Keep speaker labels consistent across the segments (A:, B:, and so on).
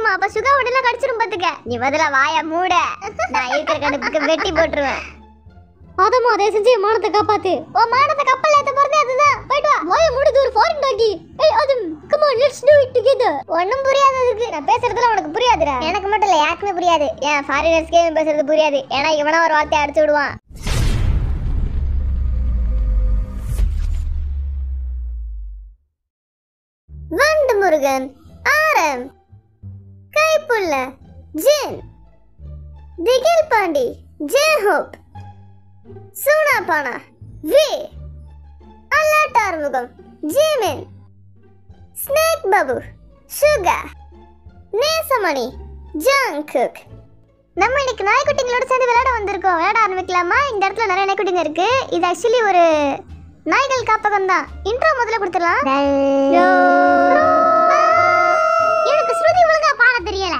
A: கடிக்குமா? அப்ப சுகா உடனே கடிச்சிரும் பாத்துக்க. நீ பதிலா வாய மூட. நான் இருக்கிற கடுப்புக்கு வெட்டி போட்டுருவேன். அதமா அதை செஞ்சு மானத்தை காப்பாத்து. ஓ மானத்தை கப்பல்ல ஏத்த போறதே அதுதான். போய்ட்டு வா. வாய மூடுது ஒரு ஃபாரின் டாகி. ஏய் அது come on let's to it together. ஒண்ணும் புரியாததுக்கு. நான் பேசுறதுல உனக்கு புரியாதுடா. எனக்கு மட்டும் இல்ல யாருக்குமே புரியாது. ஏன் ஃபாரினர்ஸ்க்கே பேசுறது புரியாது. ஏன்னா இவனா ஒரு வார்த்தை அடிச்சு விடுவான். வண்டு முருகன் ஆரம் Kaipulla Jin Thigil Pandi J Hope Soonapaana V alert Arumugam Jimin snake Babu Suga Nesamani Jungkook. நம்ம இன்னைக்கு நாய்க்குட்டிங்களோட சேர்ந்து விளையாட வந்திருக்கோம். விளையாட ஆரம்பிக்கலாமா? இந்த இடத்துல நிறைய நாய்க்குட்டிங்க இருக்கு. இது ஆக்சுவலி ஒரு நாய்கள் காப்பகம் தான். இன்ட்ரோ முதல்ல கொடுத்துடலாம். எனக்கு ஸ்ருதி ஒழுங்கா பாட தெரியல.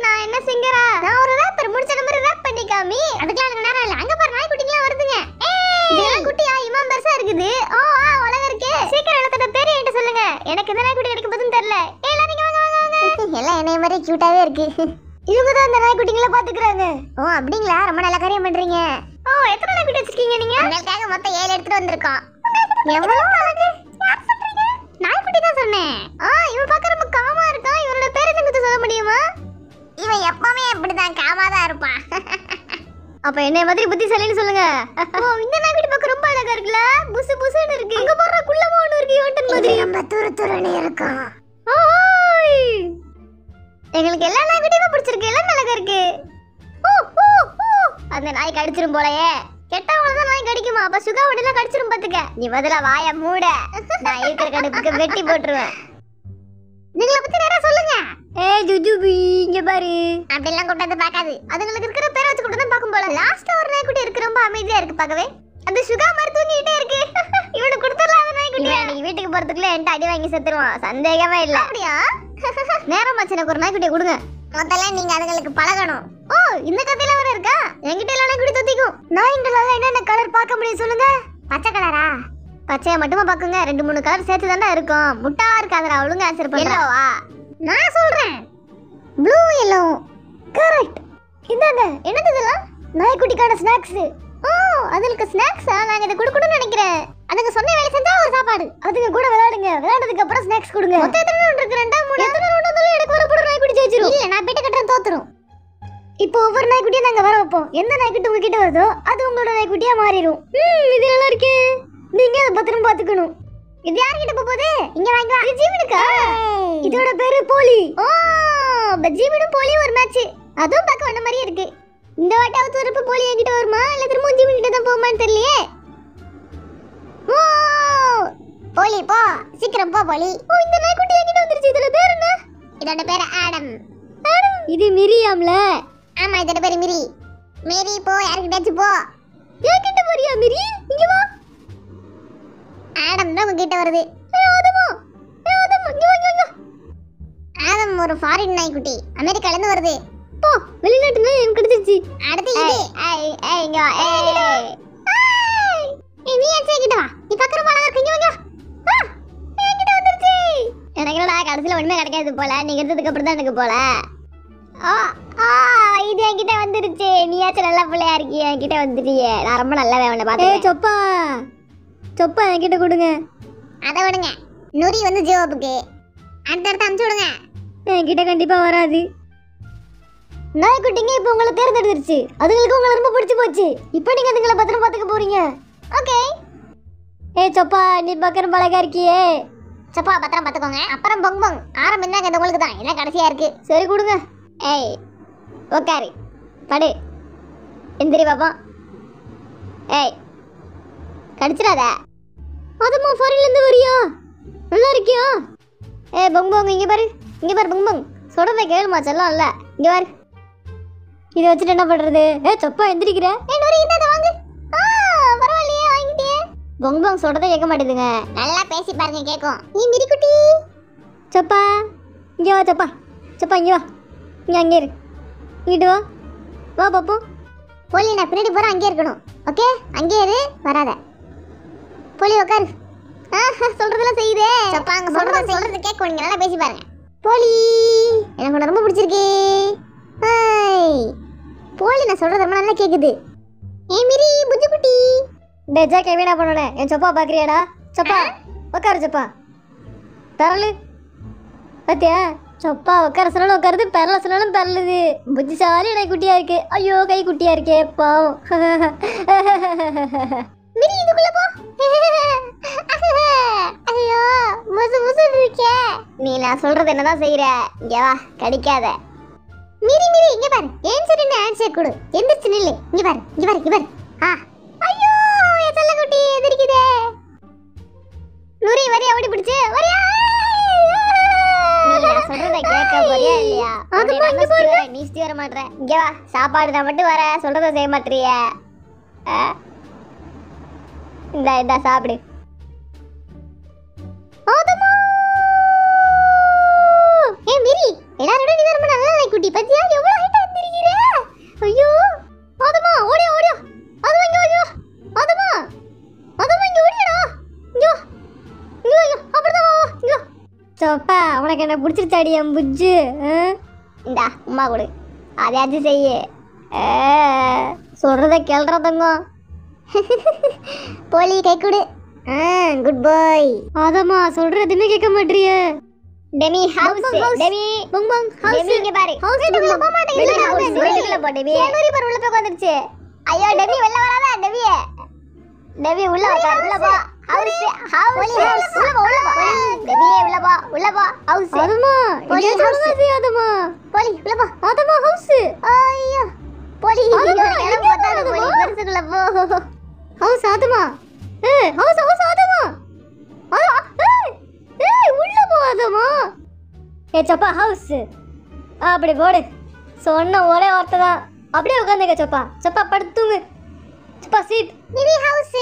A: நான் என்ன சிங்கரா? நான் ஒரு ரேப்பர். முடிச்ச மாதிரி ரேப் பண்ணி காமி. அதுக்கெல்லாம் எனக்கு நேரம் இல்ல. அங்க பாரு நாய்க்குட்டிங்களா வருதுங்க. இதெல்லாம் குட்டியா இமாம் பெருசா இருக்குது. ஓ அழகா இருக்கு. சீக்கிரம் என்னத்தோட பேரு என்கிட்ட சொல்லுங்க. எனக்கு இந்த நாய்க்குட்டி எனக்கு பதில் தெரியல. எல்லாரும் நீங்க வாங்க வாங்க வாங்க. எல்லாம் என்னைய மாதிரி கியூட்டாவே இருக்கு. இவங்க தான் இந்த நாய்க்குட்டிங்களை பாத்துக்கறாங்க. ஓ அப்படிங்களா? ரொம்ப நல்ல காரியம் பண்றீங்க. ஓ எத்தனை நாய்க்குட்டி வச்சிருக்கீங்க நீங்க? உங்களுக்காக மொத்தம் 7 எடுத்துட்டு வந்திருக்கோம். எவ்வளவு அழகு. யார் சொல்றீங்க? நாய்க்குட்டி தான் சொன்னேன். இவன் பார்க்க ரொம்ப காமா இருக்கான். இவனோட பேர் என்னன்னு சொல்ல முடியுமா? இவன் எப்பவுமே இப்படிதான் காமா தான் இருப்பான். அப்ப என்ன மாதிரி புத்திசாலின்னு சொல்லுங்க. ஓ இந்த நாய்க்குட்டி பார்க்க ரொம்ப அழகா இருக்குல. புசு புசுன்னு இருக்கு. இங்க போற குள்ளமா ஒன்னு இருக்கு. யோட்டன் மாதிரி நம்ம துரு துருன்னு இருக்கும். ஓய் எங்களுக்கு எல்லா நாய்க்குட்டியும் பிடிச்சிருக்கு. எல்லாம் அழகா இருக்கு. அந்த நாய் கடிச்சிரும் போலயே. கெட்டவங்கள தான் நாய் கடிக்குமா? அப்ப சுகா உடனே கடிச்சிரும் பாத்துக்க. நீ பதிலா வாய மூட. நான் இருக்கிற கடுப்புக்கு வெட்டி போட்டுருவேன். நீங்கள பத்தி நேரா சொல்லுங்க. ஏய் ஜுஜுபி இங்க பாரு. அப்படி எல்லாம் கூட்டத்தை பார்க்காது. அதுங்களுக்கு இருக்கிற பேரை வச்சு கூட்டத்தை பார்க்கும் போல. லாஸ்ட் ஒரு நாய்க்குட்டி இருக்கு. ரொம்ப அமைதியா இருக்கு பார்க்கவே. அந்த சுகா மாதிரி தூங்கிட்டே இருக்கு. இவனுக்கு கொடுத்துடலாம் அந்த நாய்க்குட்டி. நீ வீட்டுக்கு போறதுக்குள்ள என்கிட்ட அடி வாங்கி செத்துருவான். சந்தேகமே இல்ல. அப்படியா? நேரமாச்சு எனக்கு ஒரு நாய்க்குட்டியை கொடுங்க. முதல்ல நீங்க அதுங்களுக்கு பழகணும். ஓ இந்த கதையில வர இருக்கா? என்கிட்ட எல்லாம் நாய்க்குட்டி தொத்திக்கும். நாய்ங்களால என்னென்ன கலர் பார்க்க முடியும் சொல்லுங்க? பச்சை கலரா? பச்சையா மட்டுமா பாக்குங்க? 2-3 கலர் சேர்த்து தானே இருக்கும். முட்டா இருக்காதடா. ஒழுங்கா ஆன்சர் பண்ணு. எல்லோவா? நான் சொல்றேன் ப்ளூ எல்லோ. கரெக்ட். இந்தாங்க. என்னது இதெல்லாம்? நாய்க்குட்டிக்கான ஸ்நாக்ஸ். ஓ அதுக்கு ஸ்நாக்ஸா? நாங்க இத கொடுக்கணும்னு நினைக்கிறேன். அதுங்க சொன்ன வேலை செஞ்சா ஒரு சாப்பாடு. அதுங்க கூட விளையாடுங்க. விளையாடுறதுக்கு அப்புறம் ஸ்நாக்ஸ் கொடுங்க. மொத்தம் எத்தனை ரவுண்ட் இருக்கு? 2 3 எத்தனை ரவுண்ட் வந்தாலும் எனக்கு வர போற நாய்க்குட்டி ஜெயிச்சிரும். இல்ல நான் பேட்ட கட்டறேன் தோத்துரும். இப்போ ஒவ்வொரு நாய்க்குட்டியை நாங்க வர வைப்போம். எந்த நாய்க்குட்டி உங்ககிட்ட வருதோ அது உங்களோட நாய்க்குட்டியா மாறிடும். இது நல்லா இருக்கே. நீங்க அதை பத்திரம் பாத்துக்கணும். இது யார்கிட்ட போகுது? இங்க வாங்க வா. ஜீவனுக்கா? இதோட பேரு போலி. ஓ ஜீவனும் போலி ஒரு மேட்ச். அதுவும் பார்க்க ஒண்ணு மாதிரியே இருக்கு. இந்த வாட்டாவது வரப்ப போலி என்கிட்ட வருமா இல்ல திரும்ப ஜீவன் கிட்ட தான் போகுமான்னு தெரியலையே. ஓ போலி போ சீக்கிரம் போ போலி. ஓ இந்த நாய்க்குட்டி என்கிட்ட வந்துருச்சு. இதோட பேர் என்ன? இதோட பேர் ஆடம். ஆடம் இது மிரியாம்ல. ஆமா இதோட பேர் மிரி. மிரி போ யார்கிட்டயாச்சும் போ. என்கிட்ட வரியா மிரி? இங்க வா. ஆடம் தான் உங்ககிட்ட வருது. ஆதமா ஆதம் இங்க வா. ஆதம் ஒரு ஃபாரின் நாய்க்குட்டி. அமெரிக்கால இருந்து வருது. போ வெளிநாட்டு நாய் எனக்கு கிடைச்சிருச்சு. அடுத்து இது. ஏய் இங்க வா. நீ என்கிட்ட வா. நீ பக்கற போல இருக்கு. இங்க வா. என்கிட்ட வந்துருச்சு. எனக்கு என்னடா கடைசில ஒண்ணுமே கிடைக்காது போல. நீங்க இருந்ததுக்கு அப்புறம் தான் எனக்கு போல. இது என்கிட்ட வந்துருச்சு. நீயாச்சும் நல்ல பிள்ளையா இருக்கியே. என்கிட்ட வந்துட்டியே. நான் ரொம்ப நல்ல வேவனை பார்த்தேன். சொப்பா சொப்பா என்கிட்ட கொடுங்க. அதை விடுங்க. நுரி வந்து ஜோபுக்கு. அடுத்தடுத்து அனுப்பிச்சு விடுங்க. என்கிட்ட கண்டிப்பா வராது. நாய்க்குட்டிங்க இப்போ உங்களை தேர்ந்தெடுத்துருச்சு. அதுங்களுக்கு உங்களை ரொம்ப பிடிச்சு போச்சு. இப்போ நீங்க அதுங்களை பத்திரம் பார்த்துக்க போறீங்க. ஓகே. சொப்பா நீ பத்திரம் பழகா இருக்கியே. சொப்பா பத்திரம் பார்த்துக்கோங்க. அப்புறம் பொங் பொங் ஆரம்பம் தான் இது உங்களுக்கு தான். இதான் கடைசியா இருக்கு. சரி கொடுங்க. ஏய் உக்காரு படு. எந்திரி பாப்பா. ஏய் கடிச்சிடாத. அதுமா ஃபாரின்ல இருந்து வரியா? நல்லா இருக்கியா? பொங் பொங் இங்க பாரு. இங்க பாரு பொங் பொங். சொல்றத கேளுமா செல்லம் இல்ல. இங்க பாரு. இத வச்சிட்டு என்ன பண்றது? சொப்பா எந்திரிக்கிற. நுரி இத வாங்கு. பரவாயில்லையே வாங்கிட்டே. பொங் பொங் சொல்றத கேட்க மாட்டேதுங்க. நல்லா பேசி பாருங்க கேக்கும். நீ மிரிக்குட்டி. சொப்பா இங்க வா. சொப்பா சொப்பா இங்க வா. இங்க அங்கே இரு. இங்கிட்டு வா. வா பாப்போ. போலி நான் பின்னாடி போறேன். அங்கே இருக்கணும். ஓகே அங்கே இரு வராத. போலி உட்காரு. சொல்றதெல்லாம் செய்யுதே. சொப்பா அங்க சொல்றது கேட்கும். நீங்க நல்லா பேசி பாருங்க. போலி எனக்கு உன்னை ரொம்ப பிடிச்சிருக்கு. ஹாய் போலி, நான் சொல்றது ரொம்ப நல்லா கேக்குது. ஏ மிரி புஜு குட்டி. டேஜா கேவினா பண்ணனே. என் சொப்பா பாக்குறியாடா? சொப்பா உட்காரு. சொப்பா தரலு பாத்தியா? சொப்பா உட்கார சொன்னாலும் உட்காருது, பெரல சொன்னாலும் பெரலுது. புத்திசாலி நாய் குட்டியா இருக்கு. ஐயோ கை குட்டியா இருக்கே பாவம். மிரி இதுக்குள்ள போ. ஐயோ முசு முசு இருக்கே. நீ நான் சொல்றது என்னதான் செய்யற? இங்க வா, கடிக்காத. மிரி மிரி இங்க பாரு. ஆன்சர் என்ன? ஆன்சர் கொடு. எந்திரச்சு நில்லு. இங்க பாரு இங்க பாரு இங்க பாரு. ஐயோ என் செல்ல குட்டி எதிரிக்குதே. நூரி வரியா ஓடி பிடிச்சு வரியா? நீ நான் சொல்றத கேட்க போறியா இல்லையா? நீ ஸ்டி வர மாட்டற. இங்க வா, சாப்பாடு தான் மட்டும் வர, சொல்றத செய்ய மாட்டறியே. இந்த சாப்பிடு. ஆதமா ஏ மிரி, எல்லாரோட நீ ரொம்ப நல்ல நாய் குட்டி. பத்தியா எவ்வளவு ஹைட்டா வந்திருக்கீங்க? ஐயோ ஆதமா ஓடியா ஓடியா. ஆதமா இங்க ஓடியா. ஆதமா ஆதமா இங்க ஓடியாடா. இங்க இங்க அப்படிதான் வா இங்க. சோப்பா உனக்கு என்ன பிடிச்சிருச்சாடி என் புஜ்ஜு? இந்தா உமா கொடு, அதையாச்சும் செய்ய. சொல்றத கேள்றதங்க. போலி கை கொடு. குட் பாய். ஆதமா சொல்ற எதுவுமே கேட்க மாட்டறியே. Demi house Demi bang bang house. Demi இங்க பாரு. வீட்டுக்குள்ள போக மாட்டேங்குது. வீட்டுக்குள்ள போ டெமி. நூரி பாரு உள்ள போய் உட்கார்ந்துச்சு. ஐயோ டெமி வெளில வராத. டெமி டெமி உள்ள உட்கார். உள்ள போ. ஹவுஸ் ஹவுஸ் உள்ள போ உள்ள போ. டெமி உள்ள போ உள்ள போ. ஹவுஸ். ஆதமா இங்க சொல்லுங்க ஆதமா. போலி உள்ள போ. ஆதமா ஹவுஸ். ஐயோ போலி எல்லாம் போடாத போலி. பர்சுக்குள்ள போ. ஹவுஸ் ஆதமா. House house ஆதமா. உள்ள போ ஆதமா. சப்பா ஹவுஸ். அப்படி போடு. சொன்ன ஒரே வார்த்தை தான். அப்படியே உட்காந்துக்க சப்பா. சப்பா படுத்துங்க. சப்பா seat. Miri house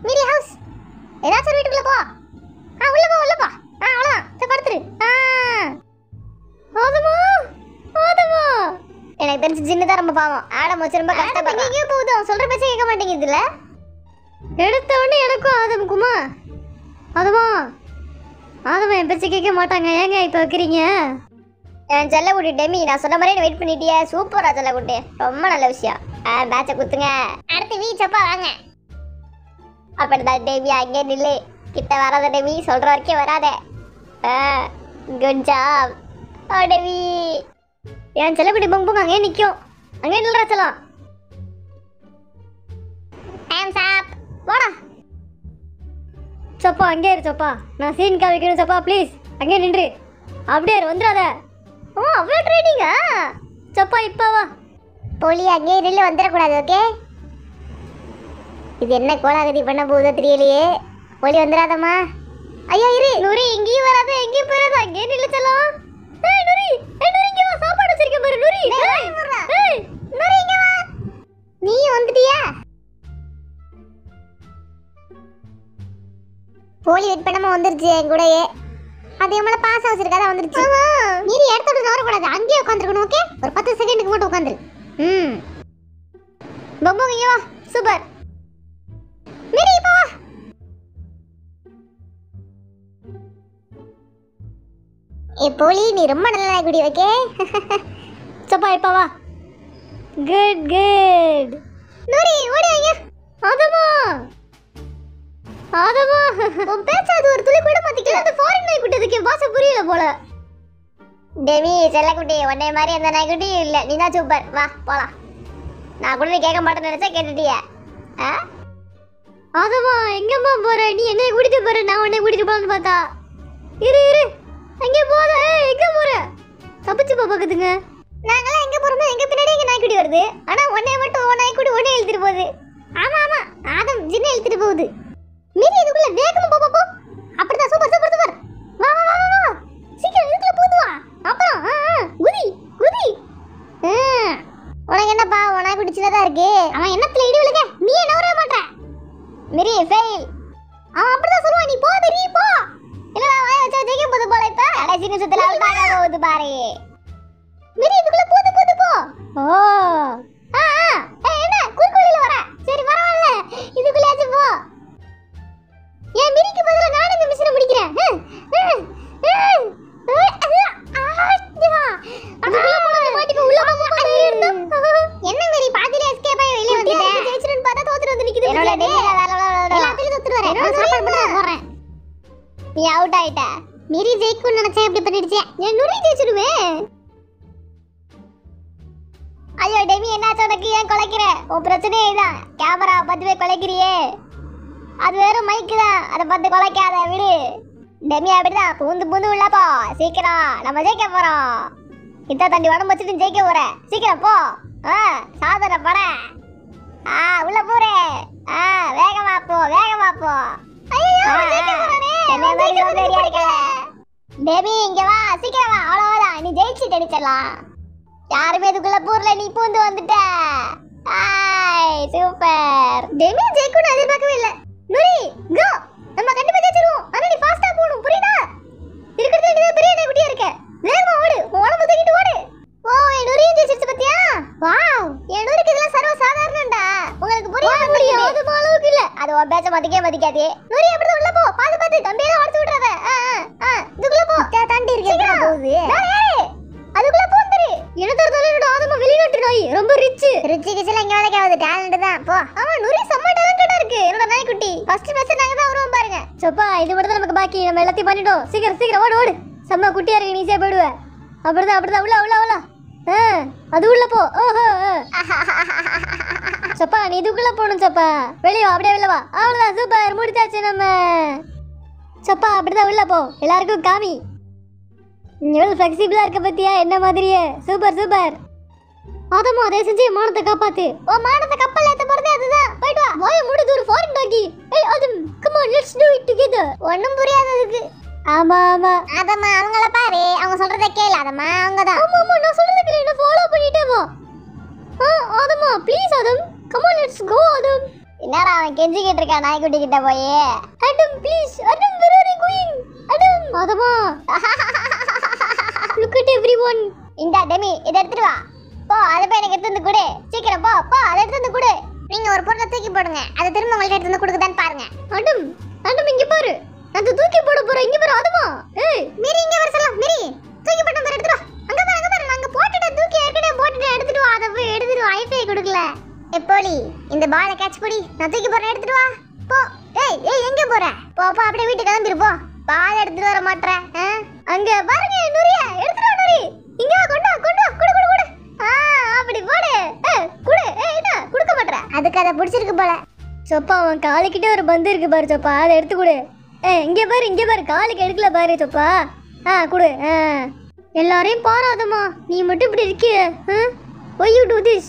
A: Miri house. ஏதாச்சும் வீட்டுக்குள்ள போ. உள்ள போ உள்ள போ. அவ்வளவுதான். சரி படுத்துரு. ஆதமா ஆதமா. எனக்கு தெரிஞ்சு ஜின்னு தான் ரொம்ப பாவம். ஆடம் வச்சு ரொம்ப கஷ்டப்படுறேன். எங்கேயோ போகுது. சொல்ற பேச்ச கேட்க மாட்டேங்குதுல. எடுத்த உடனே எனக்கும் ஆதமுக்குமா? ஆதமா ஆதமா என் பேச்ச கேட்க மாட்டாங்க. ஏங்க இப்ப வைக்கிறீங்க? என் செல்ல குட்டி டெமி, நான் சொன்ன மாதிரி வெயிட் பண்ணிட்டியே. சூப்பரா செல்ல குட்டி, ரொம்ப நல்ல விஷயம். பேட்ச குத்துங்க. அடுத்து வீ சப்பா வாங்க. அப்படிதான் டெமி அங்கே நில்லு. கிட்ட வராத டெமி, சொல்ற வரைக்கும் வராத. Good job Demi. என் செல்ல குட்டி பொங்க பொங்க அங்கே நிற்கும். அங்கே நில்ற செல்லம். டைம்ஸ் அப். போடா சப்பா. அங்கே இரு சப்பா. நான் சீன் காமிக்கணும் சப்பா. ப்ளீஸ் அங்கே நின்று. அப்படியே வந்துடாத. அவ்வளோ ட்ரைனிங்கா சப்பா? இப்போ வா. போலி அங்கே நில்லு, வந்துடக்கூடாது. ஓகே. இது என்ன கோலாகதி பண்ண போகுதோ தெரியலையே. போலி வந்துடாதம்மா. ஐயோ இரு. நூரி இங்கேயும் வராத, எங்கேயும் போயிடாத. அங்கே நில்லு செல்லம். நூரி நூரி இங்கே வா. சாப்பாடு வச்சிருக்கேன் பாரு. நூரி நூரி இங்கே வா. நீ வந்துட்டியா? போலி வெயிட் பண்ணாம வந்துருச்சு என் கூடயே. அது எம்மள பாஸ் வச்சிருக்காத வந்துருச்சு. நீ இடத்தோட நவரக்கூடாது, அங்கேயே உட்காந்துருக்கணும். ஓகே, ஒரு 10 செகண்டுக்கு மட்டும் உட்காந்துரு. பொம்பு இங்க வா. சூப்பர். மீரி இப்போ வா. போலி நீ ரொம்ப நல்ல நாய் குடி. ஓகே சப்பா இப்போ வா. Good good. நூரி ஓடி வாங்க. ஆதமா ஆதமா உன் பேச்சாது ஒரு துளி கூட மாத்திக்கல. அந்த ஃபாரின் நாய் குட்டிக்கு பாச புரியல போல. டெமி செல்ல குட்டி, உன்னை மாதிரி அந்த நாய் குட்டி இல்ல. நீ தான் சூப்பர். வா போலாம். நான் கூட கேட்க மாட்டேன்னு நினைச்சா கேட்டுட்டியே. ஆதமா எங்கம்மா போற? நீ என்னை கூட்டிட்டு போற, நான் உன்னை கூட்டிட்டு போலான்னு பார்த்தா. இரு இரு அங்கே போத. எங்க போற? தப்பிச்சு பாக்குதுங்க. நாங்களாம் எங்க போறோமோ எங்க பின்னாடி எங்க நாய்க்குட்டி வருது. ஆனா உன்னை மட்டும் உன் நாய்க்குட்டி உன்னை இழுத்துட்டு போகுது. ஆமா ஆமா ஆதம் ஜின்னை இழுத்துட்டு போகுது. மீறி இதுக்குள்ள வேகமா போ போ. அப்படிதான். Super super super. வா வா வா வா. சீக்கிரம் இதுக்குள்ள போடு வா. அப்புறம் குதி குதி. உனக்கு என்னப்பா, உன் நாய்க்குட்டி சின்னதா இருக்கு. அவன் என்னத்துல இடி விழுக, நீ என்ன வரவே மாட்ட. மீறி ஃபெயில். அவன் அப்படிதான் சொல்லுவான். நீ போ மீறி போ. இல்லடா வாய வச்சா ஜெயிக்க போகுது போல. இப்ப கடைசி நிமிஷத்துல அவுட் போகுது பாரு. மீறி இதுக்குள்ள போடு போடு போ. என்ன குறுக்குவழியில வர? சரி பரவாயில்ல, இதுக்குள்ளேயாச்சும் போ. ஏன் மிரிக்கு பதிலா நானே இந்த மிஷனை முடிக்கிறேன். மிரி ஜெயிக்கும்னு நினைச்சேன் இப்படி பண்ணிடுச்சே. என் நுரி ஜெயிச்சிருவே. ஐயோ டெமி என்னாச்சு உனக்கு? ஏன் கொலைக்கிற? உன் பிரச்சனையே இதான். கேமரா பார்த்து போய் கொலைக்கிறியே. அது வெறும் மைக்கு தான், அதை பார்த்து கொலைக்காத விடு. டெமி அப்படிதான் பூந்து பூந்து உள்ள போ. சீக்கிரம் நம்ம ஜெயிக்க போறோம். இத்த தண்டி உடம்பு வச்சுட்டு ஜெயிக்க போற. சீக்கிரம் போ. சாதனை பட. உள்ள போறே. வேகமா போ, வேகமா போ. டெமி இங்க வா, சீக்கிரம் வா. அவ்வளவுதான், நீ ஜெயிச்சு அடிச்சிடலாம். யாருமே இதுக்குள்ள பூர்ல, நீ பூந்து வந்துட்ட. சூப்பர். டெமி ஜெயிக்கும்னு எதிர்பார்க்கவே இல்ல. நுரி கோ, நம்ம கண்டிப்பா ஜெயிச்சிருவோம். ஆனா நீ ஃபாஸ்டா போணும், புரியுதா? இருக்கிறது இங்க பெரிய குட்டியா இருக்க. வேகமா ஓடு, உடம்பு தூக்கிட்டு ஓடு. ஓ என் நுரி ஜெயிச்சிருச்சு பாத்தியா? வாவ், என் நுரிக்கு இதெல்லாம் சர்வ சாதாரணம்டா. உங்களுக்கு புரியாத முடியும் அது அளவுக்கு இல்ல. அது உன் பேச்ச மதிக்காதே. நுரி அப்படியே உள்ள போ. பாத்து பாத்து கம்பியெல்லாம் உடைச்சு விட்றாத. இதுக்குள்ள போ. தாண்டி இருக்கே போகுது. அதுக்குள்ள போந்துரு. என்னதறதால என்னோட ஆதமா வெளிநாட்டு நாய், ரொம்ப ரிச் கிச்சல இங்க வேலைக்கு ஆகுது. டாலண்ட் தான் போ. அவன் நுரி செம்ம டாலண்டடா இருக்கு என்னோட நாய்க்குட்டி. ஃபர்ஸ்ட் பேச நாங்க தான் வருவோம் பாருங்க. சப்பா இது மட்டும் தான் நமக்கு பாக்கி. நம்ம எல்லாத்தையும் பண்ணிட்டோம். சீக்கிரம் ஓடு ஓடு. செம்ம குட்டியா இருக்கு, நீ போடுவ. அப்படிதான் உள்ள அது உள்ள போ. சப்பா நீ இதுக்குள்ள போகணும். சப்பா வெளியே வா, அப்படியே வெளில வா. அவ்வளவுதான், சூப்பர், முடிச்சாச்சு நம்ம. சப்பா அப்படிதான் உள்ள போ. எல்லாருக்கும் காமி. எவ்வளவு ஃபிளெக்சிபிளா இருக்க பத்தியா, என்ன மாதிரியே. சூப்பர். ஆதமா அதே செஞ்சு மானத்தை காப்பாத்து. ஓ மானத்தை கப்பல்ல ஏத்த போறதே அதுதான். போய்ட்டு வா. வாய மூடு, ஒரு ஃபாரின் டாகி. ஏய் Adam, come on, let's to it together. ஒண்ணும் புரியாது அதுக்கு. ஆமா ஆதமா அவங்கள பாரு, அவங்க சொல்றதை கேளு. ஆதமா அவங்கதான். ஆமா நான் சொல்றதை கேளு, என்ன ஃபாலோ பண்ணிட்டே வா. ஆதமா please Adam, come on let's go Adam. என்னடா அவன் கெஞ்சிக்கிட்டு இருக்கான் நாய்க்குட்டி கிட்ட போய். Adam please, Adam where are you going? Adam ஆதமா look at everyone. இந்த டெமி இத எடுத்துட்டு வா. போ, அத போய் எனக்கு எடுத்து வந்து கொடு. சீக்கிரம் போ, அத எடுத்து வந்து கொடு. நீங்க ஒரு பொருளை தூக்கி போடுங்க, அத திரும்ப உங்களுக்கு எடுத்து வந்து கொடுக்குதான்னு பாருங்க. ஆடம் இங்க பாரு, நான் தூக்கி போட போறேன். இங்க பாரு ஆதமா. ஏய் மீறி இங்க வர சொல்லலாம். மீறி தூக்கி போட்ட பாரு, எடுத்துட்டு வா. அங்க பாரு நாங்க போட்டுட்ட, தூக்கி ஏற்கனவே போட்டுட்ட. எடுத்துட்டு வா, அத போய் எடுத்துட்டு வா. ஐஃபை கொடுக்கல. எப்போலி இந்த பாலை கேட்ச் பண்ணி நான் தூக்கி போறேன், எடுத்துட்டு வா. போ. ஏய் எங்க போற? போ அப்படியே வீட்டுக்கு கிளம்பிரு. போ, பால் எடுத்துட்டு வர மாட்டற. அங்க பாருங்க நுரிய, எடுத்துட்டு வா நுரி. இங்க வா, கொண்டு வா. குடு. அப்படி போடு. குடு. என்ன குடுக்க மாட்டற? அதுக்கு அத பிடிச்சிருக்கு போல. சொப்பா அவன் காலுக்கிட்ட ஒரு பந்து இருக்கு பாரு சொப்பா, அதை எடுத்து கொடு. இங்க பாரு காலுக்கு எடுக்கல பாரு சொப்பா. குடு. எல்லாரையும் பாராதமா, நீ மட்டும் இப்படி இருக்கிய. why you do this?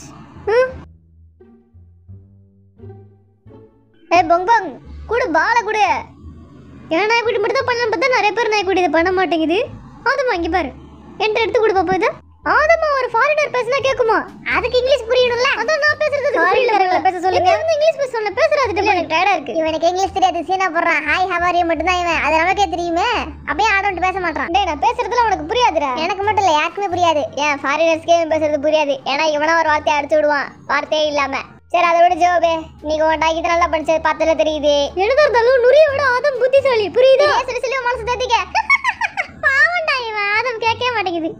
A: பொங் குடு, பாலை குடு. ஏன் நாய்க்குட்டி மட்டும் தான் பண்ணலாம் பார்த்தா நிறைய பேர் நாய்க்குட்டி இதை பண்ண மாட்டேங்குது. ஆதமா இங்க பாரு, என்கிட்ட எடுத்து கொடு பாப்பா. இது ஆதமா ஒரு ஃபாரினர் பேசினா கேக்குமா? அதுக்கு இங்கிலீஷ் புரியணும்ல. அதான் நான் பேசுறது ஃபாரினர்ல பேச சொல்லுங்க. இங்கிலீஷ் பேச சொல்ல பேசுறது எனக்கு டயர்டா இருக்கு. இவனுக்கு இங்கிலீஷ் தெரியாது, சீனா போடுறான். ஹாய் ஹவ் ஆர் யூ மட்டும் தான் இவன். அது நமக்கே தெரியுமே. அப்படியே ஆடோன்ட்டு பேச மாட்டான். டேய் நான் பேசுறதுல உனக்கு புரியாதுடா. எனக்கு மட்டும் இல்ல, யாருக்குமே புரியாது. ஏன் ஃபாரினர்ஸ்க்கே பேசுறது புரியாது. ஏன்னா இவனா ஒரு வார்த்தையை அடிச்சு விடுவான், வார்த்தையே இல்லாம. சரி அதை விட ஜோபே, நீங்க உன் டாக்கிட்ட நல்லா படிச்சது பார்த்தல தெரியுது. எழுத இருந்தாலும் நுரிய விட ஆதம் புத்திசாலி, புரியுதா? சில மனசு தேத்திக்க. பாவண்டா இவன், ஆதம் கேட்கவே மாட்டேங்குது.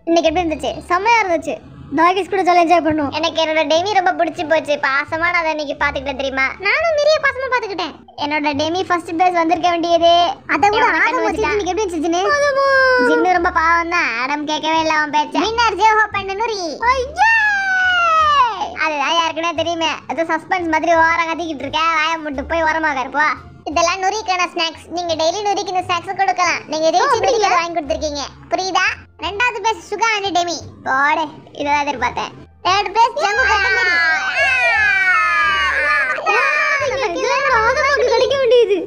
A: இன்னைக்கு எப்படி இருந்துச்சு? செம்மையா இருந்துச்சு. டாகிஸ் கூட ஜாலியா என்ஜாய் பண்ணோம். எனக்கு என்னோட டெமி ரொம்ப பிடிச்சி போச்சு. பாசமா நான் அதை இன்னைக்கு பாத்துக்கிட்டேன் தெரியுமா? நானும் நிறைய பாசமா பாத்துக்கிட்டேன். என்னோட டெமி ஃபர்ஸ்ட் பேஸ் வந்திருக்க வேண்டியது. அதை கூட ஆதம் வச்சிட்டு இன்னைக்கு எப்படி இருந்துச்சு ஜின்னு? ஜின்னு ரொம்ப பாவம் தான். ஆடம் கேட்கவே இல்லை அவன் பேச்ச. Winner Jo Hope and Nuri. ஐயோ அது யாருக்குனே தெரியுமே. அது சஸ்பென்ஸ் மாதிரி ஓரம் கத்திக்கிட்டு இருக்க. வாய முட்டு போய் ஓரமாக இருப்போ. இதெல்லாம் நுரிக்கான ஸ்நாக்ஸ். நீங்க டெய்லி நுரிக்கு இந்த ஸ்நாக்ஸ் கொடுக்கலாம். நீங்க ரீச் நுரிக்கு வாங்கி கொடுத்துருக்கீங்க, புரியுதா? ரெண்டாவது பேஸ் சுகா அண்ட் டெமி. போடு, இதெல்லாம் எதிர்பார்த்தேன். தேர்ட் பேஸ் ஜங்கு கட்டமரி. கிடைக்க வேண்டியது.